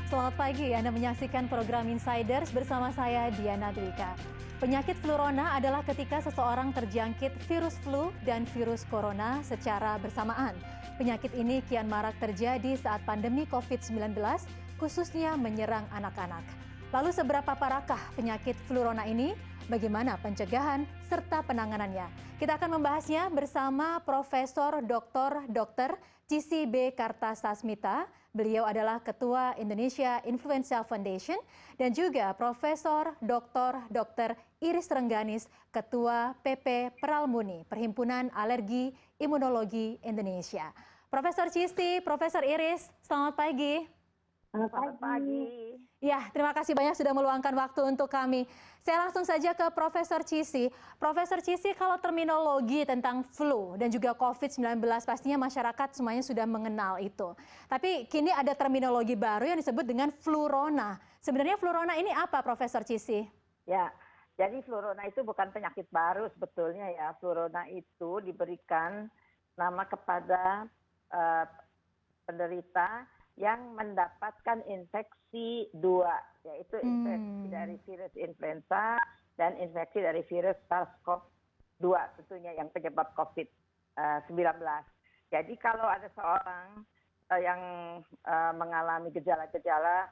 Selamat pagi, Anda menyaksikan program Insiders bersama saya Diana Dwika. Penyakit flurona adalah ketika seseorang terjangkit virus flu dan virus corona secara bersamaan. Penyakit ini kian marak terjadi saat pandemi COVID-19, khususnya menyerang anak-anak. Lalu seberapa parakah penyakit flurona ini? Bagaimana pencegahan serta penanganannya? Kita akan membahasnya bersama Profesor Dr. Cissy B. Kartasasmita. Beliau adalah Ketua Indonesia Influenza Foundation dan juga Profesor Dr. Iris Rengganis, Ketua PP Peralmuni, Perhimpunan Alergi Imunologi Indonesia. Profesor Cissy, Profesor Iris, selamat pagi. Selamat pagi. Ya, terima kasih banyak sudah meluangkan waktu untuk kami. Saya langsung saja ke Profesor Cissy. Profesor Cissy, kalau terminologi tentang flu dan juga COVID-19 pastinya masyarakat semuanya sudah mengenal itu. Tapi kini ada terminologi baru yang disebut dengan flurona. Sebenarnya flurona ini apa, Profesor Cissy? Ya, jadi flurona itu bukan penyakit baru sebetulnya ya. Flurona itu diberikan nama kepada penderita yang mendapatkan infeksi dua, yaitu infeksi dari virus influenza dan infeksi dari virus SARS-CoV-2 tentunya yang penyebab COVID-19. Jadi kalau ada seorang yang mengalami gejala-gejala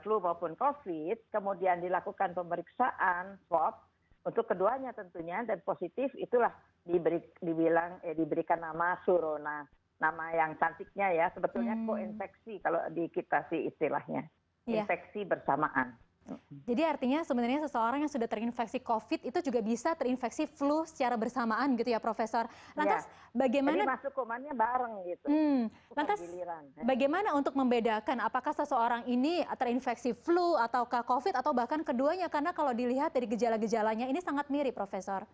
flu maupun COVID, kemudian dilakukan pemeriksaan swab untuk keduanya tentunya dan positif, itulah diberikan nama flurona. Nama yang cantiknya ya, sebetulnya koinfeksi kalau di kita sih istilahnya, infeksi bersamaan. Jadi artinya sebenarnya seseorang yang sudah terinfeksi COVID itu juga bisa terinfeksi flu secara bersamaan gitu ya, Profesor. Lantas bagaimana? Jadi masuk kumannya bareng gitu. Lantas bagaimana untuk membedakan apakah seseorang ini terinfeksi flu ataukah COVID atau bahkan keduanya? Karena kalau dilihat dari gejala-gejalanya ini sangat mirip, Profesor.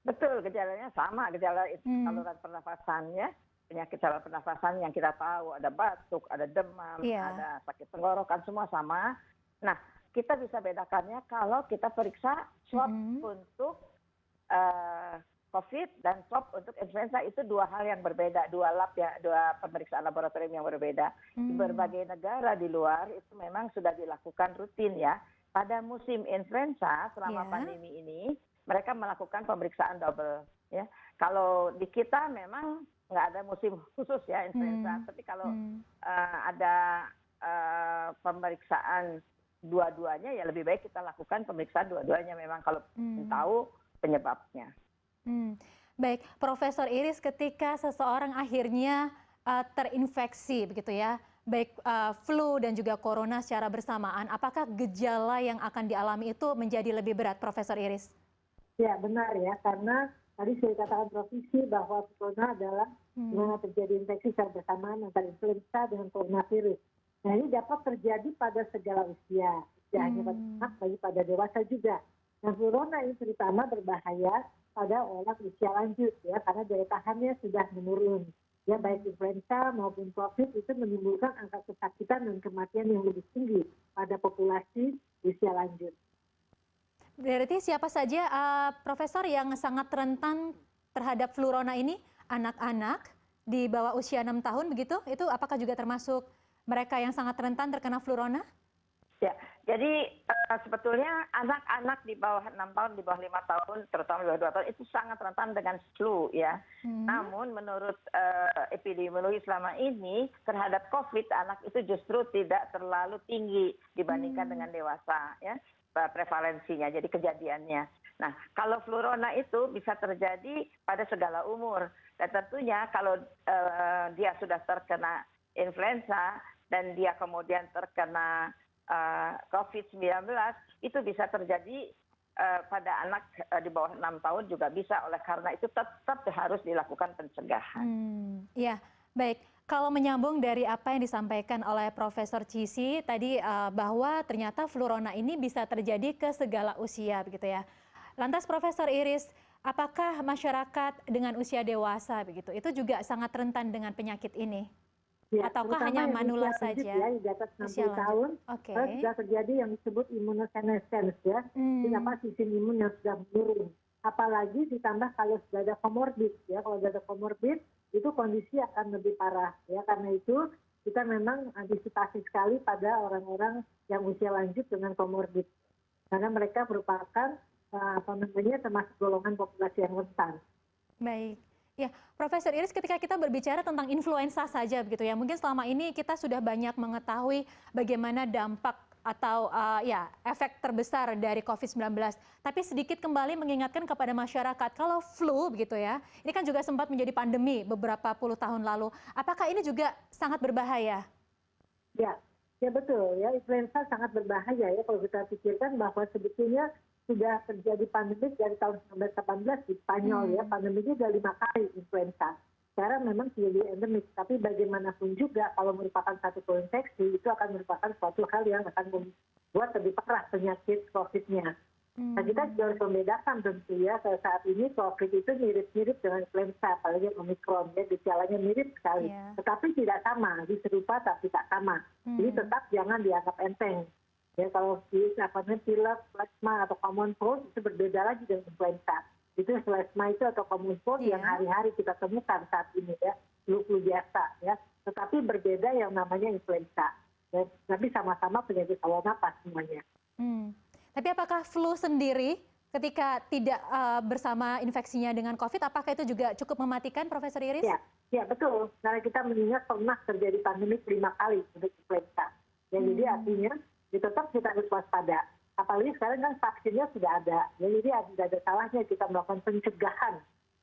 Betul, gejalanya sama, gejala saluran pernafasannya. Penyakit saluran pernafasan yang kita tahu ada batuk, ada demam, ada sakit tenggorokan, semua sama. Nah, kita bisa bedakannya kalau kita periksa swab untuk COVID dan swab untuk influenza, itu dua hal yang berbeda, dua lab ya, dua pemeriksaan laboratorium yang berbeda. Di berbagai negara di luar itu memang sudah dilakukan rutin ya. Pada musim influenza selama pandemi ini mereka melakukan pemeriksaan double ya. Kalau di kita memang nggak ada musim khusus ya influenza, tapi kalau ada pemeriksaan dua-duanya ya lebih baik kita lakukan pemeriksaan dua-duanya memang kalau tahu penyebabnya. Baik, Profesor Iris, ketika seseorang akhirnya terinfeksi begitu ya, baik flu dan juga corona secara bersamaan, apakah gejala yang akan dialami itu menjadi lebih berat, Profesor Iris? Ya benar ya, karena tadi saya katakan Profesi bahwa corona adalah dimana terjadi infeksi secara bersamaan antara influenza dengan coronavirus. Nah ini dapat terjadi pada segala usia, tidak hanya pada anak, bagi pada dewasa juga. Nah corona ini terutama berbahaya pada orang usia lanjut ya, karena daya tahannya sudah menurun. Ya baik influenza maupun COVID itu menimbulkan angka kesakitan dan kematian yang lebih tinggi pada populasi usia lanjut. Berarti siapa saja, Profesor, yang sangat rentan terhadap flurona ini? Anak-anak di bawah usia 6 tahun begitu? Itu apakah juga termasuk mereka yang sangat rentan terkena flurona? Ya, jadi sebetulnya anak-anak di bawah 6 tahun, di bawah 5 tahun, terutama di bawah 2 tahun, itu sangat rentan dengan flu ya. Namun menurut epidemiologi selama ini, terhadap COVID, anak itu justru tidak terlalu tinggi dibandingkan dengan dewasa ya. Prevalensinya, jadi kejadiannya. Nah, kalau flurona itu bisa terjadi pada segala umur. Dan tentunya kalau dia sudah terkena influenza dan dia kemudian terkena COVID-19, itu bisa terjadi pada anak di bawah 6 tahun juga bisa. Oleh karena itu tetap harus dilakukan pencegahan. Iya, baik. Kalau menyambung dari apa yang disampaikan oleh Profesor Cissy tadi bahwa ternyata flurona ini bisa terjadi ke segala usia begitu ya. Lantas Profesor Iris, apakah masyarakat dengan usia dewasa begitu itu juga sangat rentan dengan penyakit ini? Ya, ataukah hanya manula saja? Ya, di atas 60 tahun, sudah terjadi yang disebut imunosenescence ya. Kenapa sistem imun yang sudah menurun? Apalagi ditambah kalau sudah ada komorbid ya. Kalau sudah ada komorbid itu kondisi akan lebih parah ya. Karena itu kita memang antisipasi sekali pada orang-orang yang usia lanjut dengan komorbid. Karena mereka merupakan termasuk golongan populasi yang rentan. Baik. Ya, Profesor Iris, ketika kita berbicara tentang influenza saja begitu ya, mungkin selama ini kita sudah banyak mengetahui bagaimana dampak atau efek terbesar dari COVID-19. Tapi sedikit kembali mengingatkan kepada masyarakat, kalau flu begitu ya, ini kan juga sempat menjadi pandemi beberapa puluh tahun lalu. Apakah ini juga sangat berbahaya? Ya betul ya, influenza sangat berbahaya ya kalau kita pikirkan bahwa sebetulnya sudah terjadi pandemi dari tahun 1918 di Spanyol ya, pandeminya sudah 5 kali influenza. Sekarang memang jadi endemik, tapi bagaimanapun juga kalau merupakan satu koinfeksi itu akan merupakan suatu hal yang akan membuat lebih parah penyakit COVID-nya. Nah, kita juga harus membedakan tentu ya, saat ini COVID itu mirip-mirip dengan influenza, apalagi Omicron ya, gejalanya mirip sekali, tetapi tidak sama, serupa tapi tak sama. Jadi tetap jangan dianggap enteng. Ya, kalau pilek, plasma atau common cold itu berbeda lagi dengan influenza. Itu plasma itu atau common cold yang hari-hari kita temukan saat ini ya, flu biasa ya. Tetapi berbeda yang namanya influenza. Ya, tapi sama-sama penyakit saluran napas semuanya. Tapi apakah flu sendiri ketika tidak bersama infeksinya dengan COVID, apakah itu juga cukup mematikan, Profesor Iris? Ya betul. Karena kita mengingat pernah terjadi pandemi 5 kali untuk influenza. Ya, jadi artinya tetap kita harus waspada. Apalagi sekarang kan vaksinnya sudah ada. Ya, jadi tidak ada salahnya kita melakukan pencegahan.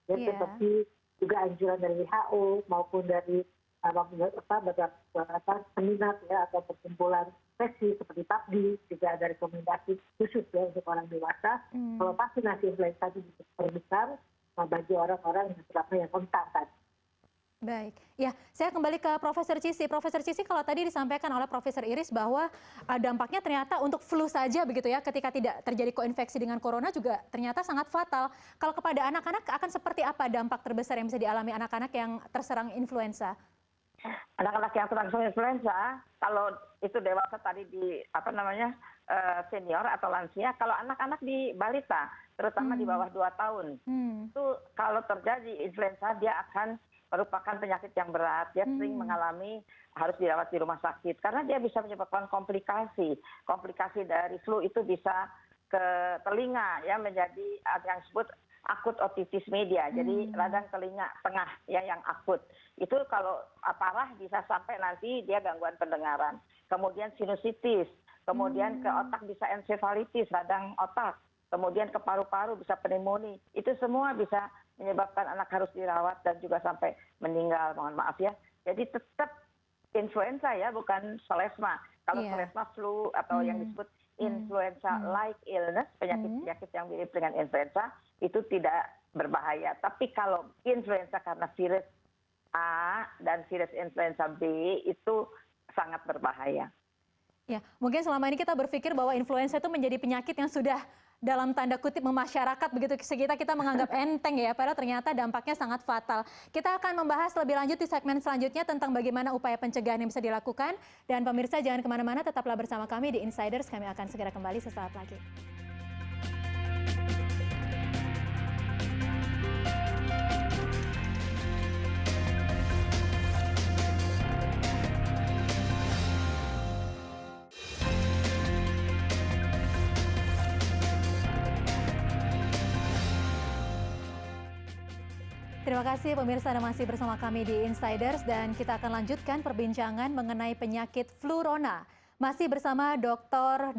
Ya, seperti juga anjuran dari WHO maupun dari beberapa seminar ya, atau perkumpulan infeksi seperti PAPDI, juga ada rekomendasi khusus ya untuk orang dewasa. Kalau vaksinasi influenza itu diperbesar bagi orang-orang yang terkena yang kontak tadi. Baik, ya saya kembali ke Profesor Cissy. Profesor Cissy, kalau tadi disampaikan oleh Profesor Iris bahwa dampaknya ternyata untuk flu saja begitu ya, ketika tidak terjadi koinfeksi dengan corona juga ternyata sangat fatal. Kalau kepada anak-anak akan seperti apa dampak terbesar yang bisa dialami anak-anak yang terserang influenza? Anak-anak yang terserang influenza, kalau itu dewasa tadi di senior atau lansia, kalau anak-anak di balita, terutama di bawah 2 tahun, itu kalau terjadi influenza dia akan merupakan penyakit yang berat, dia sering mengalami harus dirawat di rumah sakit karena dia bisa menyebabkan komplikasi. Komplikasi dari flu itu bisa ke telinga ya, menjadi yang disebut akut otitis media. Jadi radang telinga tengah ya yang akut. Itu kalau parah bisa sampai nanti dia gangguan pendengaran. Kemudian sinusitis, kemudian ke otak bisa ensefalitis, radang otak. Kemudian ke paru-paru bisa pneumonia. Itu semua bisa menyebabkan anak harus dirawat dan juga sampai meninggal, mohon maaf ya. Jadi tetap influenza ya, bukan selesma. Kalau selesma flu atau yang disebut influenza-like illness, penyakit-penyakit yang mirip dengan influenza, itu tidak berbahaya. Tapi kalau influenza karena virus A dan virus influenza B itu sangat berbahaya. Ya, mungkin selama ini kita berpikir bahwa influenza itu menjadi penyakit yang sudah dalam tanda kutip memasyarakat begitu, kita menganggap enteng ya, padahal ternyata dampaknya sangat fatal. Kita akan membahas lebih lanjut di segmen selanjutnya tentang bagaimana upaya pencegahan yang bisa dilakukan. Dan pemirsa jangan kemana-mana, tetaplah bersama kami di Insiders, kami akan segera kembali sesaat lagi. Terima kasih pemirsa Anda masih bersama kami di Insiders dan kita akan lanjutkan perbincangan mengenai penyakit flurona. Masih bersama Dr.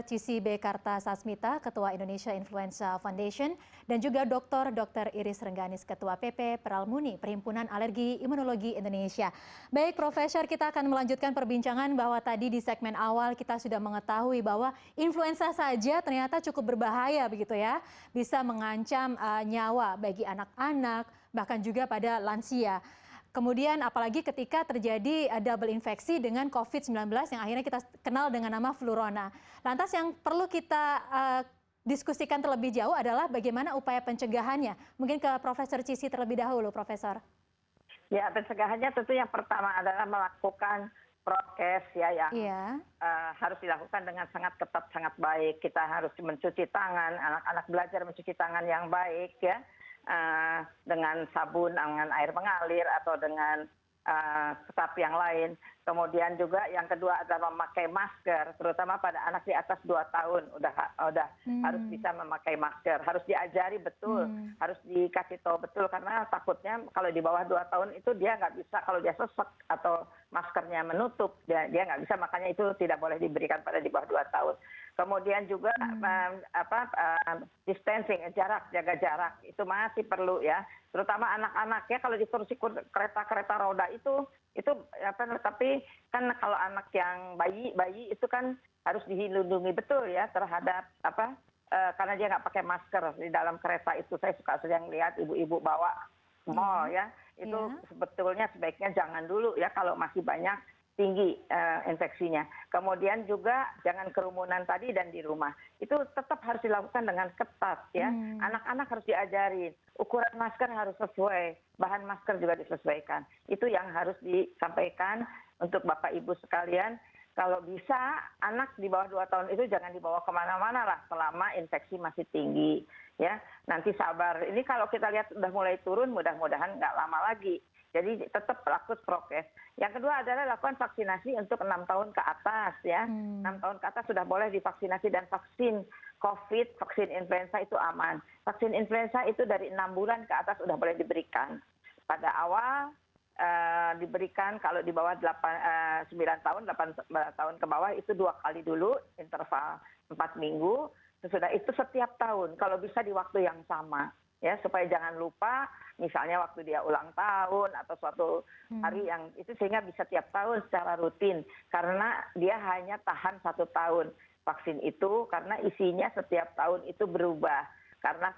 Cissy B. Kartasasmita, Ketua Indonesia Influenza Foundation, dan juga Dr. Iris Rengganis, Ketua PP Peralmuni, Perhimpunan Alergi Imunologi Indonesia. Baik, Profesor, kita akan melanjutkan perbincangan bahwa tadi di segmen awal kita sudah mengetahui bahwa influenza saja ternyata cukup berbahaya begitu ya, bisa mengancam nyawa bagi anak-anak, bahkan juga pada lansia. Kemudian apalagi ketika terjadi double infeksi dengan COVID-19 yang akhirnya kita kenal dengan nama flurona. Lantas yang perlu kita diskusikan terlebih jauh adalah bagaimana upaya pencegahannya. Mungkin ke Profesor Cissy terlebih dahulu, Profesor. Ya, pencegahannya tentu yang pertama adalah melakukan prokes ya yang harus dilakukan dengan sangat ketat, sangat baik. Kita harus mencuci tangan, anak-anak belajar mencuci tangan yang baik ya. Dengan sabun, dengan air mengalir atau dengan staf yang lain. Kemudian juga yang kedua adalah memakai masker, terutama pada anak di atas 2 tahun udah harus bisa memakai masker, harus diajari betul, harus dikasih tahu betul karena takutnya kalau di bawah 2 tahun itu dia nggak bisa, kalau dia sesek atau maskernya menutup, dia nggak bisa, makanya itu tidak boleh diberikan pada di bawah 2 tahun. Kemudian juga distancing, jaga jarak itu masih perlu ya, terutama anak-anak ya, kalau di kursi kereta roda itu tapi kan kalau anak yang bayi itu kan harus dilindungi betul ya terhadap karena dia nggak pakai masker di dalam kereta itu. Saya suka sering lihat ibu-ibu bawa mall ya, itu sebetulnya sebaiknya jangan dulu ya kalau masih banyak tinggi infeksinya. Kemudian juga jangan kerumunan tadi dan di rumah. Itu tetap harus dilakukan dengan ketat ya. Anak-anak harus diajarin. Ukuran masker harus sesuai. Bahan masker juga disesuaikan. Itu yang harus disampaikan untuk Bapak Ibu sekalian. Kalau bisa anak di bawah 2 tahun itu jangan dibawa kemana-mana lah selama infeksi masih tinggi. Ya, nanti sabar. Ini kalau kita lihat udah mulai turun, mudah-mudahan nggak lama lagi. Jadi tetap lakukan prokes. Yang kedua adalah lakukan vaksinasi untuk 6 tahun ke atas ya. 6 tahun ke atas sudah boleh divaksinasi, dan vaksin COVID, vaksin influenza itu aman. Vaksin influenza itu dari 6 bulan ke atas sudah boleh diberikan. Pada awal diberikan kalau di bawah 9 tahun, 8 tahun ke bawah itu 2 kali dulu, interval 4 minggu. Sesudah itu setiap tahun, kalau bisa di waktu yang sama. Ya, supaya jangan lupa misalnya waktu dia ulang tahun atau suatu hari yang itu, sehingga bisa tiap tahun secara rutin karena dia hanya tahan 1 tahun vaksin itu, karena isinya setiap tahun itu berubah karena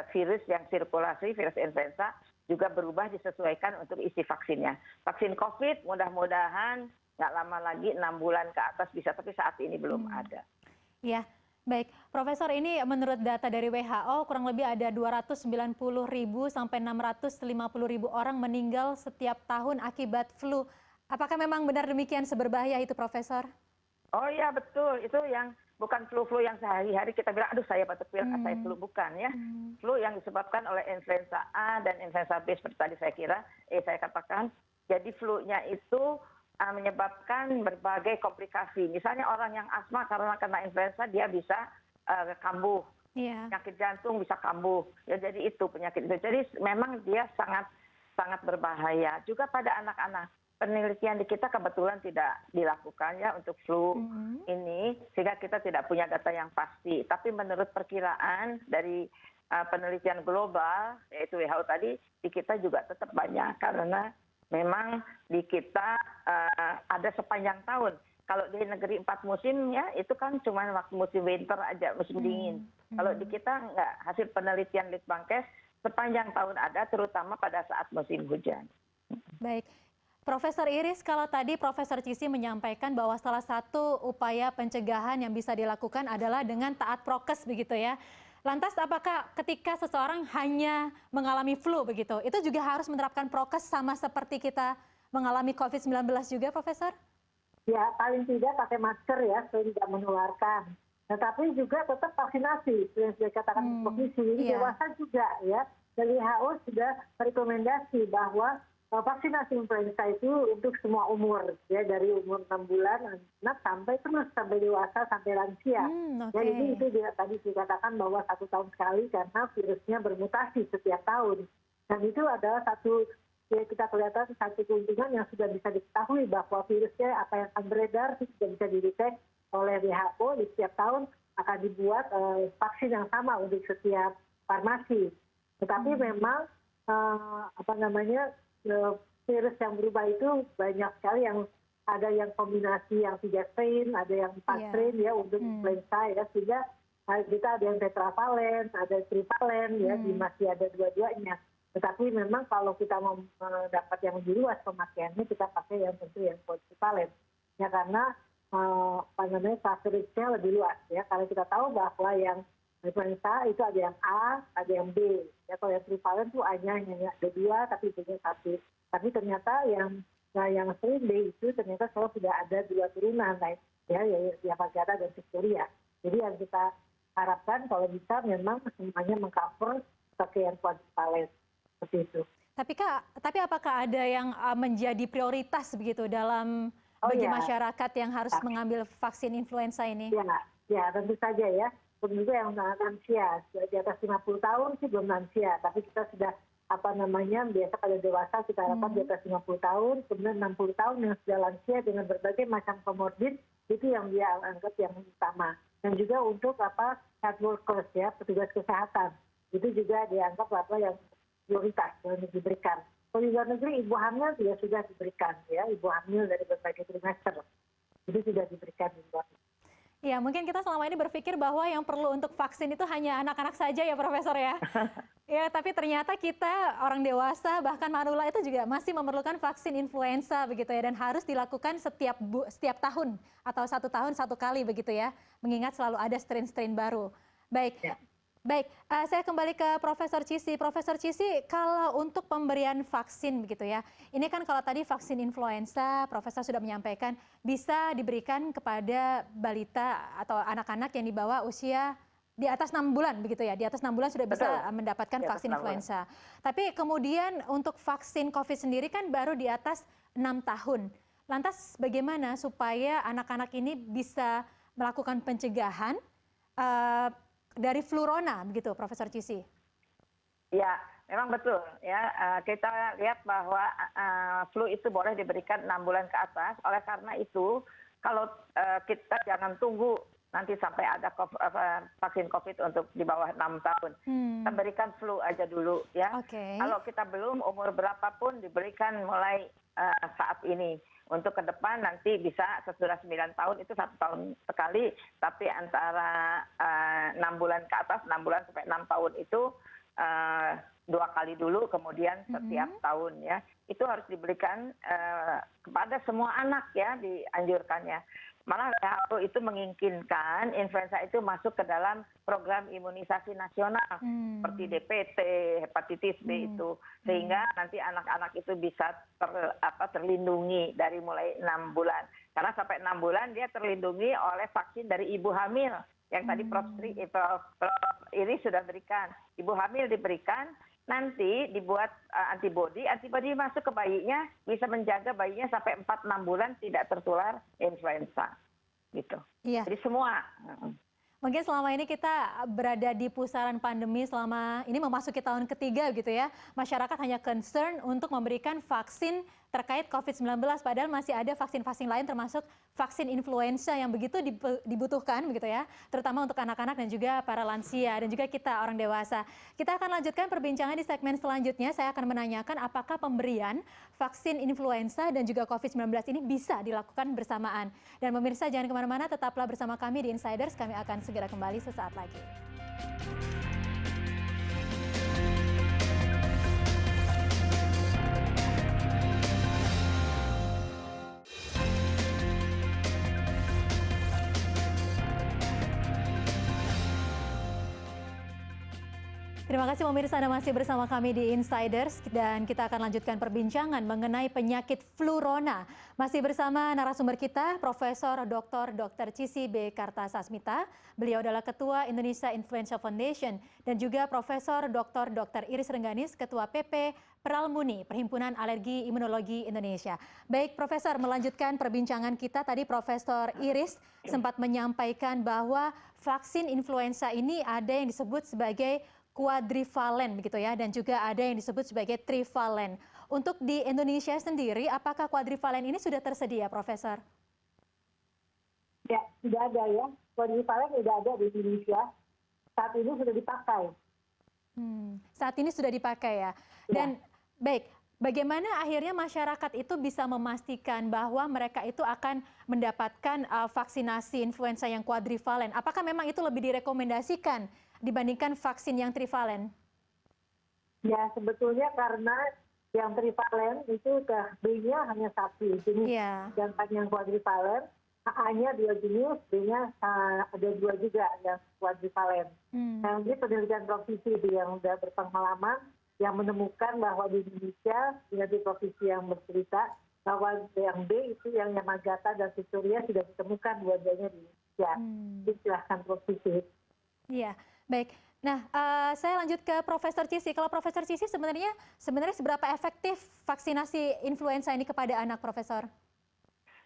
virus yang sirkulasi, virus influenza juga berubah disesuaikan untuk isi vaksinnya. Vaksin COVID mudah-mudahan nggak lama lagi 6 bulan ke atas bisa, tapi saat ini belum ada. Ya. Baik, Profesor, ini menurut data dari WHO kurang lebih ada 290.000 sampai 650.000 orang meninggal setiap tahun akibat flu. Apakah memang benar demikian, seberbahaya itu, Profesor? Oh iya betul, itu yang bukan flu-flu yang sehari-hari kita bilang, aduh saya batuk pilek, saya flu, bukan ya. Flu yang disebabkan oleh influenza A dan influenza B seperti tadi saya katakan. Jadi flu-nya itu menyebabkan berbagai komplikasi. Misalnya orang yang asma karena kena influenza dia bisa kambuh, penyakit jantung bisa kambuh. Ya, jadi itu penyakit itu. Jadi memang dia sangat sangat berbahaya. Juga pada anak-anak. Penelitian di kita kebetulan tidak dilakukan ya untuk flu ini, sehingga kita tidak punya data yang pasti. Tapi menurut perkiraan dari penelitian global, yaitu WHO tadi, di kita juga tetap banyak karena memang di kita ada sepanjang tahun. Kalau di negeri 4 musim ya itu kan cuma waktu musim winter aja, musim dingin. Kalau di kita enggak, hasil penelitian Litbangkes sepanjang tahun ada, terutama pada saat musim hujan. Baik. Profesor Iris, kalau tadi Profesor Cissy menyampaikan bahwa salah satu upaya pencegahan yang bisa dilakukan adalah dengan taat prokes begitu ya. Lantas apakah ketika seseorang hanya mengalami flu begitu, itu juga harus menerapkan prokes sama seperti kita mengalami COVID-19 juga, Profesor? Ya, paling tidak pakai masker ya, supaya tidak menularkan. Tetapi juga tetap vaksinasi, yang sudah dikatakan Profesi. Dewasa juga ya, dari WHO sudah merekomendasi bahwa vaksinasi influenza itu untuk semua umur, ya dari umur 6 bulan anak sampai terus sampai dewasa sampai lansia. Jadi itu tadi dikatakan bahwa 1 tahun sekali karena virusnya bermutasi setiap tahun. Dan itu adalah satu, ya kita kelihatan satu keuntungan yang sudah bisa diketahui bahwa virusnya apa yang akan beredar itu sudah bisa didetek oleh WHO. Di setiap tahun akan dibuat vaksin yang sama untuk setiap farmasi. Tetapi memang virus yang berubah itu banyak sekali, yang ada yang kombinasi yang 3 strain, ada yang 4 strain ya untuk influenza ya, sehingga kita ada yang tetravalent, ada trivalen ya, masih ada dua-duanya. Tetapi memang kalau kita mau mendapat yang lebih luas pemakaiannya, kita pakai yang tentu yang quadrivalent ya, karena coveragenya lebih luas ya. Kalau kita tahu bahwa yang influenza itu ada yang A, ada yang B. Ya, kalau yang trivalent itu A-nya hanya ada 2, tapi B-nya 1. Tapi ternyata yang strain B itu ternyata selalu sudah ada 2 turunan, ya Yamagata dan Victoria. Jadi yang kita harapkan kalau bisa memang semuanya mengcover pakai yang quadrivalent seperti itu. Tapi apakah ada yang menjadi prioritas begitu dalam bagi masyarakat yang harus mengambil vaksin influenza ini? Ya, tentu saja ya. Tentu yang lansia, di atas 50 tahun sih belum lansia, tapi kita sudah biasa pada dewasa kita harapkan di atas 50 tahun, kemudian 60 tahun yang sudah lansia dengan berbagai macam komorbid, itu yang dia anggap yang utama. Dan juga untuk health workers ya, petugas kesehatan, itu juga dianggap yang prioritas yang diberikan. Kalau di luar negeri ibu hamil juga sudah diberikan ya, ibu hamil dari berbagai trimester itu sudah diberikan di luar negeri. Ya, mungkin kita selama ini berpikir bahwa yang perlu untuk vaksin itu hanya anak-anak saja ya, Profesor ya. Ya, tapi ternyata kita orang dewasa bahkan manula itu juga masih memerlukan vaksin influenza begitu ya, dan harus dilakukan setiap tahun atau 1 tahun 1 kali begitu ya, mengingat selalu ada strain-strain baru. Baik. Ya. Baik, saya kembali ke Profesor Cissy. Profesor Cissy, kalau untuk pemberian vaksin begitu ya, ini kan kalau tadi vaksin influenza, Profesor sudah menyampaikan bisa diberikan kepada balita atau anak-anak yang di bawah usia di atas 6 bulan begitu ya, di atas 6 bulan sudah bisa mendapatkan vaksin influenza. Tapi kemudian untuk vaksin COVID sendiri kan baru di atas 6 tahun. Lantas bagaimana supaya anak-anak ini bisa melakukan pencegahan dari flurona begitu, Profesor Cissy? Ya, memang betul ya. Kita lihat bahwa flu itu boleh diberikan 6 bulan ke atas. Oleh karena itu, kalau kita jangan tunggu nanti sampai ada vaksin COVID untuk di bawah 6 tahun. Kita berikan flu aja dulu ya. Kalau kita belum, umur berapapun diberikan mulai saat ini. Untuk ke depan nanti bisa sesudah 9 tahun itu 1 tahun sekali, tapi antara 6 bulan ke atas, 6 bulan sampai 6 tahun itu 2 kali dulu, kemudian setiap tahun ya. Itu harus diberikan kepada semua anak ya, dianjurkannya. Malah WHO itu menginginkan influenza itu masuk ke dalam program imunisasi nasional seperti DPT, hepatitis B itu, sehingga nanti anak-anak itu bisa terlindungi dari mulai 6 bulan. Karena sampai 6 bulan dia terlindungi oleh vaksin dari ibu hamil yang tadi Prof. Iris sudah berikan. Ibu hamil diberikan, nanti dibuat antibodi masuk ke bayinya, bisa menjaga bayinya sampai 4-6 bulan tidak tertular influenza. Gitu. Iya. Jadi semua. Mungkin selama ini kita berada di pusaran pandemi, selama ini memasuki tahun ketiga gitu ya. Masyarakat hanya concern untuk memberikan vaksin terkait COVID-19, padahal masih ada vaksin-vaksin lain termasuk vaksin influenza yang begitu dibutuhkan begitu ya, terutama untuk anak-anak dan juga para lansia dan juga kita orang dewasa. Kita akan lanjutkan perbincangan di segmen selanjutnya. Saya akan menanyakan apakah pemberian vaksin influenza dan juga COVID-19 ini bisa dilakukan bersamaan. Dan pemirsa jangan kemana-mana, tetaplah bersama kami di Insiders, kami akan segera kembali sesaat lagi. Terima kasih pemirsa, Anda masih bersama kami di Insiders dan kita akan lanjutkan perbincangan mengenai penyakit flurona. Masih bersama narasumber kita, Profesor Dr. Cissy B. Kartasasmita. Beliau adalah Ketua Indonesia Influenza Foundation dan juga Profesor Dr. Iris Rengganis, Ketua PP Peralmuni, Perhimpunan Alergi Imunologi Indonesia. Baik, Profesor, melanjutkan perbincangan kita. Tadi Profesor Iris sempat menyampaikan bahwa vaksin influenza ini ada yang disebut sebagai kuadrivalen begitu ya, dan juga ada yang disebut sebagai trivalen. Untuk di Indonesia sendiri, apakah kuadrivalen ini sudah tersedia, Profesor? Ya, sudah ada ya. Kuadrivalen sudah ada di Indonesia. Saat ini sudah dipakai. Saat ini sudah dipakai ya. Dan baik, bagaimana akhirnya masyarakat itu bisa memastikan bahwa mereka itu akan mendapatkan vaksinasi influenza yang kuadrivalen? Apakah memang itu lebih direkomendasikan dibandingkan vaksin yang trivalen? Ya, sebetulnya karena yang trivalen itu B-nya hanya 1 jenis, sedangkan yang kuadrivalen A-nya 2 jenis, B-nya ada 2 juga yang kuadrivalen. Nah, ini penelitian provinsi yang sudah berpengalaman yang menemukan bahwa di Indonesia, di provinsi yang bercerita bahwa yang B itu yang Yamagata dan Victoria sudah ditemukan 2-duanya di Indonesia. Silahkan provinsi. Iya. Baik. Nah, saya lanjut ke Profesor Cissy. Kalau Profesor Cissy sebenarnya seberapa efektif vaksinasi influenza ini kepada anak, Profesor?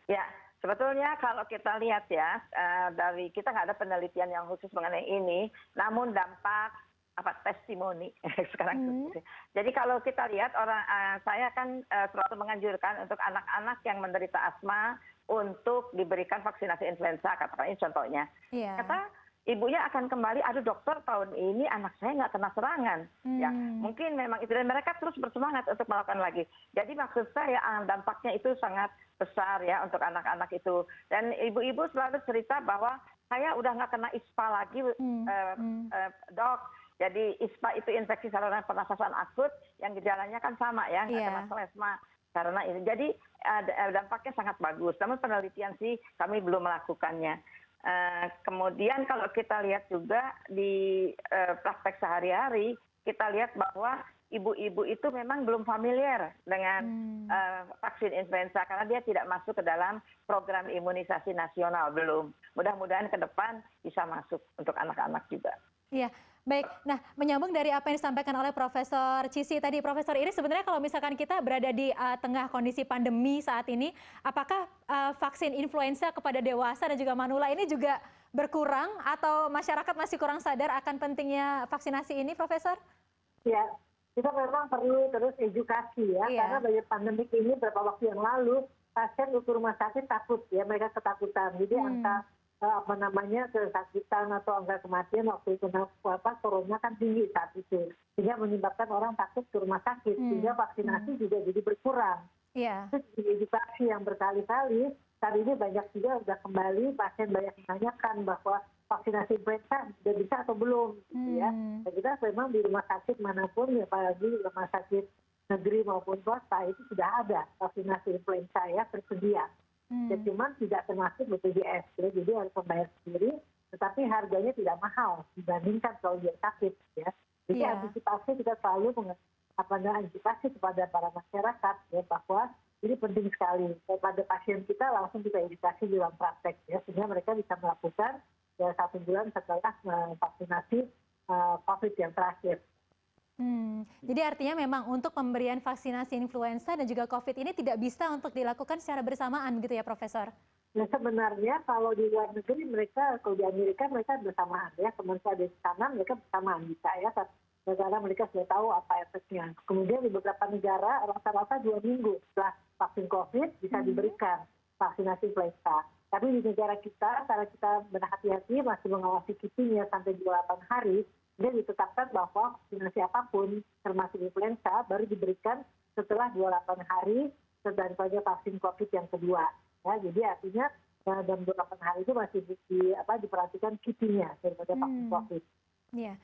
Ya, sebetulnya kalau kita lihat ya, dari kita nggak ada penelitian yang khusus mengenai ini, namun dampak testimoni sekarang. Jadi kalau kita lihat saya kan selalu menganjurkan untuk anak-anak yang menderita asma untuk diberikan vaksinasi influenza, katakan ini contohnya. Iya. Kata ibunya akan kembali, aduh dokter tahun ini anak saya nggak kena serangan. Ya, mungkin memang itu, dan mereka terus bersemangat untuk melakukan lagi. Jadi maksud saya dampaknya itu sangat besar ya untuk anak-anak itu. Dan ibu-ibu selalu cerita bahwa saya udah nggak kena ISPA lagi, dok. Jadi ISPA itu infeksi saluran pernafasan akut yang gejalanya kan sama ya, nggak kena selesma karena ini. Jadi dampaknya sangat bagus. Namun penelitian sih kami belum melakukannya. Kemudian kalau kita lihat juga di praktek sehari-hari, kita lihat bahwa ibu-ibu itu memang belum familiar dengan vaksin influenza karena dia tidak masuk ke dalam program imunisasi nasional, belum. Mudah-mudahan ke depan bisa masuk untuk anak-anak juga. Iya, baik. Nah, menyambung dari apa yang disampaikan oleh Profesor Cissy tadi, Profesor Iris, sebenarnya kalau misalkan kita berada di tengah kondisi pandemi saat ini, apakah vaksin influenza kepada dewasa dan juga manula ini juga berkurang atau masyarakat masih kurang sadar akan pentingnya vaksinasi ini, Profesor? Ya, kita memang perlu terus edukasi ya, karena dari pandemi ini beberapa waktu yang lalu pasien ke rumah sakit takut ya, mereka ketakutan. Jadi angka kesakitan atau angka kematian waktu itu corona kan tinggi saat itu, sehingga menyebabkan orang takut ke rumah sakit, sehingga vaksinasi juga jadi berkurang. Terus edukasi yang berkali-kali, saat ini banyak juga sudah kembali pasien banyak menanyakan bahwa vaksinasi influenza sudah bisa atau belum, gitu ya. Dan kita memang di rumah sakit manapun, apalagi rumah sakit negeri maupun swasta itu sudah ada vaksinasi influenza ya tersedia. Dan cuman tidak termasuk BPJS, ya. Jadi harus membayar sendiri, tetapi harganya tidak mahal dibandingkan kalau dia sakit, ya. Jadi antisipasi kita selalu antisipasi kepada para masyarakat ya, bahwa ini penting sekali kepada pasien kita, langsung kita edukasi di dalam praktek ya, sehingga mereka bisa melakukan ya 1 bulan setelah vaksinasi COVID yang terakhir. Jadi artinya memang untuk pemberian vaksinasi influenza dan juga COVID ini tidak bisa untuk dilakukan secara bersamaan gitu ya, Profesor? Nah sebenarnya kalau di luar negeri kalau di Amerika mereka bersamaan ya, kemudian di sana mereka bersamaan bisa ya, karena mereka sudah tahu apa efeknya. Kemudian di beberapa negara rata-rata 2 minggu setelah vaksin COVID bisa diberikan vaksinasi influenza. Tapi di negara kita, karena kita berhati-hati masih mengawasi kipinya sampai 28 hari, dan ditetapkan bahwa vaksinasi apapun termasuk influenza baru diberikan setelah 28 hari dan saja vaksin COVID yang kedua. Ya, jadi artinya dalam 28 hari itu masih diperhatikan kipinya daripada vaksin COVID. Iya.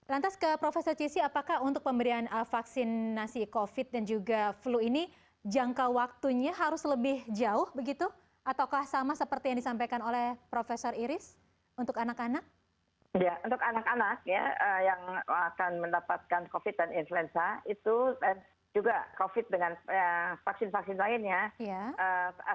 Lantas ke Profesor Cissy, apakah untuk pemberian vaksinasi COVID dan juga flu ini jangka waktunya harus lebih jauh begitu? Ataukah sama seperti yang disampaikan oleh Profesor Iris untuk anak-anak? Ya, untuk anak-anak ya yang akan mendapatkan COVID dan influenza itu juga COVID dengan vaksin-vaksin lainnya,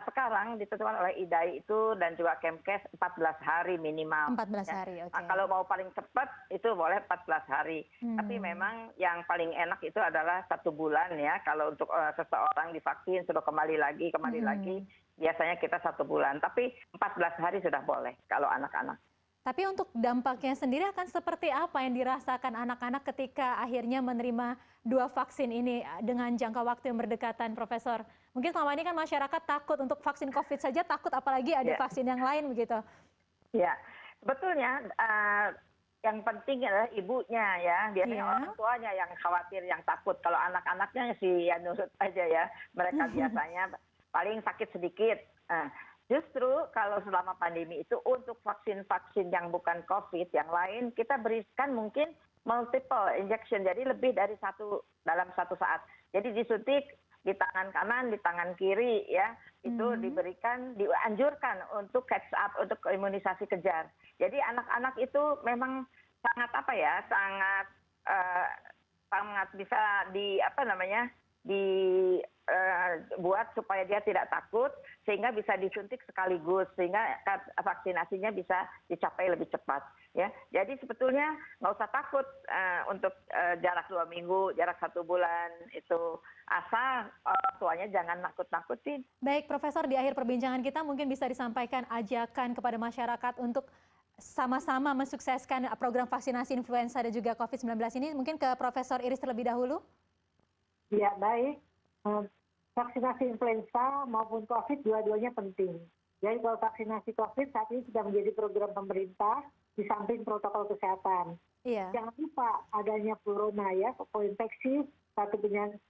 sekarang ditentukan oleh IDAI itu dan juga Kemkes 14 hari minimal. 14 hari, oke. Kalau mau paling cepat itu boleh 14 hari. Tapi memang yang paling enak itu adalah 1 bulan ya. Kalau untuk seseorang divaksin sudah kembali lagi, biasanya kita 1 bulan. Tapi 14 hari sudah boleh kalau anak-anak. Tapi untuk dampaknya sendiri akan seperti apa yang dirasakan anak-anak ketika akhirnya menerima 2 vaksin ini dengan jangka waktu yang berdekatan, Profesor? Mungkin selama ini kan masyarakat takut untuk vaksin COVID saja takut, apalagi ada vaksin yang lain begitu. Ya, sebetulnya yang penting adalah ibunya ya. Biasanya orang tuanya yang khawatir, yang takut. Kalau anak-anaknya sih ya nurut aja ya. Mereka biasanya paling sakit sedikit. Justru kalau selama pandemi itu untuk vaksin-vaksin yang bukan COVID yang lain kita berikan mungkin multiple injection, jadi lebih dari 1 dalam 1 saat. Jadi disuntik di tangan kanan, di tangan kiri ya, itu dianjurkan untuk catch up, untuk imunisasi kejar. Jadi anak-anak itu memang sangat sangat bisa dibuat supaya dia tidak takut, sehingga bisa disuntik sekaligus, sehingga vaksinasinya bisa dicapai lebih cepat. ya. Jadi sebetulnya nggak usah takut untuk jarak 2 minggu, jarak 1 bulan itu, asal orang tuanya jangan nakut-nakutin. Baik, Profesor, di akhir perbincangan kita mungkin bisa disampaikan ajakan kepada masyarakat untuk sama-sama mensukseskan program vaksinasi influenza dan juga COVID-19 ini. Mungkin ke Profesor Iris terlebih dahulu. Ya, baik. Vaksinasi influenza maupun COVID dua-duanya penting. Jadi kalau vaksinasi COVID saat ini sudah menjadi program pemerintah di samping protokol kesehatan. Iya. Jangan lupa adanya flurona ya, koinfeksi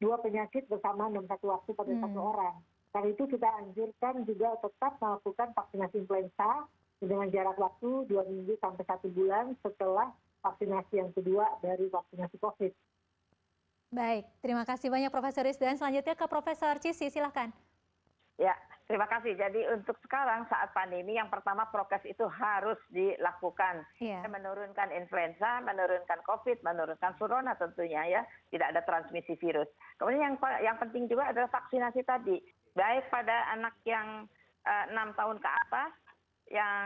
dua penyakit bersamaan dalam satu waktu pada satu orang. Karena itu kita anjurkan juga tetap melakukan vaksinasi influenza dengan jarak waktu 2 minggu sampai 1 bulan setelah vaksinasi yang kedua dari vaksinasi COVID. Baik, terima kasih banyak Profesor Iris. Dan selanjutnya ke Profesor Cissy, silahkan. Ya, terima kasih. Jadi untuk sekarang saat pandemi yang pertama prokes itu harus dilakukan. Iya. Menurunkan influenza, menurunkan COVID, menurunkan flurona tentunya ya, tidak ada transmisi virus. Kemudian yang penting juga adalah vaksinasi tadi. Baik pada anak yang 6 tahun ke atas yang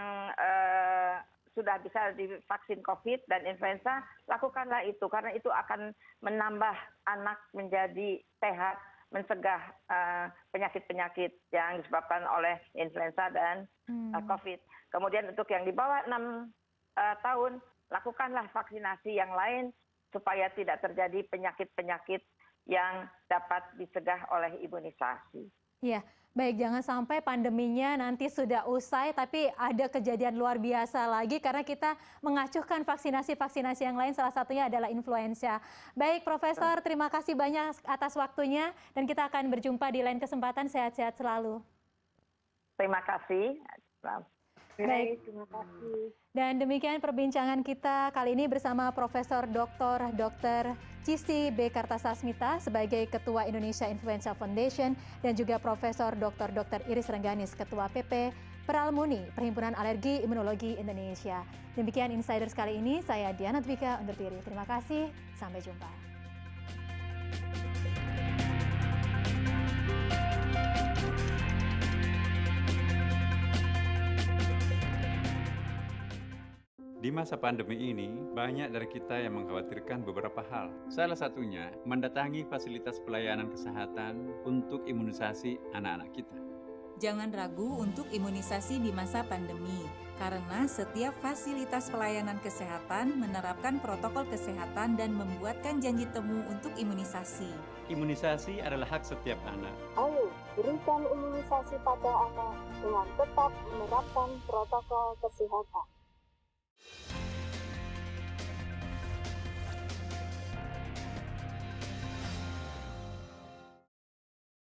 sudah bisa divaksin COVID dan influenza, lakukanlah itu karena itu akan menambah anak menjadi sehat, mencegah penyakit-penyakit yang disebabkan oleh influenza dan COVID. Kemudian untuk yang di bawah 6 tahun, lakukanlah vaksinasi yang lain supaya tidak terjadi penyakit-penyakit yang dapat dicegah oleh imunisasi. Iya, baik, jangan sampai pandeminya nanti sudah usai tapi ada kejadian luar biasa lagi karena kita mengacuhkan vaksinasi-vaksinasi yang lain, salah satunya adalah influenza. Baik, Profesor, terima kasih banyak atas waktunya dan kita akan berjumpa di lain kesempatan. Sehat-sehat selalu. Terima kasih. Baik, terima kasih. Dan demikian perbincangan kita kali ini bersama Profesor Dr. Cissy B. Kartasasmita sebagai Ketua Indonesia Influenza Foundation dan juga Profesor Dr. Iris Rengganis, Ketua PP Peralmuni, Perhimpunan Alergi Imunologi Indonesia. Demikian Insiders kali ini, saya Diana Dwika undur diri. Terima kasih, sampai jumpa. Di masa pandemi ini, banyak dari kita yang mengkhawatirkan beberapa hal. Salah satunya, mendatangi fasilitas pelayanan kesehatan untuk imunisasi anak-anak kita. Jangan ragu untuk imunisasi di masa pandemi, karena setiap fasilitas pelayanan kesehatan menerapkan protokol kesehatan dan membuatkan janji temu untuk imunisasi. Imunisasi adalah hak setiap anak. Ayo, berikan imunisasi pada anak dengan tetap menerapkan protokol kesehatan.